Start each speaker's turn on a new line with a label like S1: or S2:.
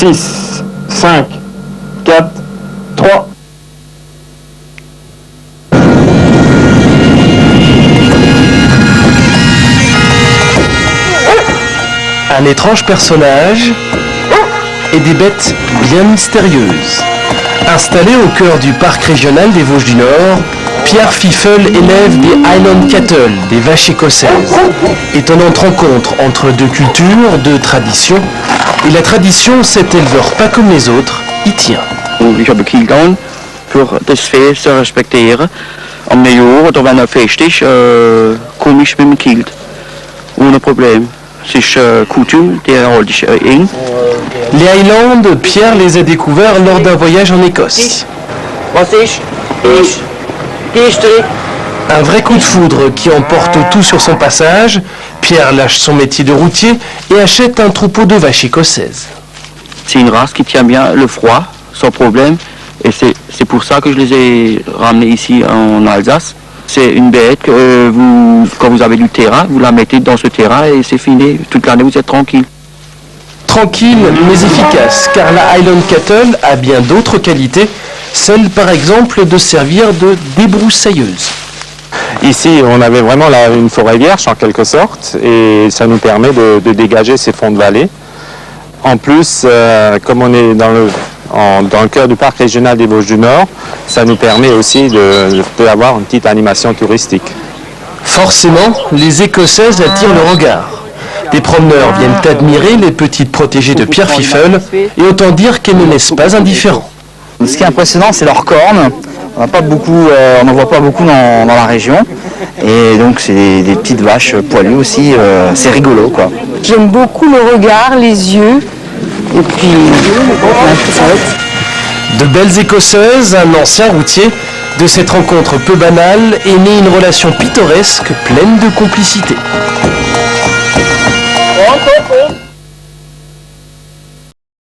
S1: 6, 5, 4, 3.
S2: Un étrange personnage et des bêtes bien mystérieuses. Installé au cœur du parc régional des Vosges du Nord, Pierre Fiffel élève des Highland Cattle, des vaches écossaises. Étonnante rencontre entre deux cultures, deux traditions. Et la tradition, cet éleveur pas comme les autres, y tient.
S3: Ich habe Kielgarn für das Fest zu respektieren. Am Neujahr, da wenn er fest ist, komme ich mit dem Kiel. Ohne Problem. Es ist Coutume, der halte ich eng.
S2: Les Highlands, Pierre les a découverts lors d'un voyage en Écosse. Un vrai coup de foudre qui emporte tout sur son passage. Pierre lâche son métier de routier et achète un troupeau de vaches écossaises.
S3: C'est une race qui tient bien le froid, sans problème. Et c'est pour ça que je les ai ramenés ici en Alsace. C'est une bête que quand vous avez du terrain, vous la mettez dans ce terrain et c'est fini. Toute l'année, vous êtes tranquille.
S2: Tranquille mais efficace, car la Highland Cattle a bien d'autres qualités, celle par exemple de servir de débroussailleuse.
S1: Ici, on avait vraiment une forêt vierge en quelque sorte, et ça nous permet de dégager ces fonds de vallée. En plus, comme on est dans le cœur du parc régional des Vosges du Nord, ça nous permet aussi d'avoir une petite animation touristique.
S2: Forcément, les Écossaises attirent le regard. Des promeneurs viennent admirer les petites protégées de Pierre Fiffel, et autant dire qu'elles ne laissent pas indifférents.
S4: Ce qui est impressionnant, c'est leurs cornes. On n'en voit pas beaucoup dans la région. Et donc c'est des petites vaches poilues aussi, c'est rigolo quoi.
S5: J'aime beaucoup le regard, les yeux, et puis
S2: De belles Écossaises, un ancien routier. De cette rencontre peu banale est née une relation pittoresque pleine de complicité.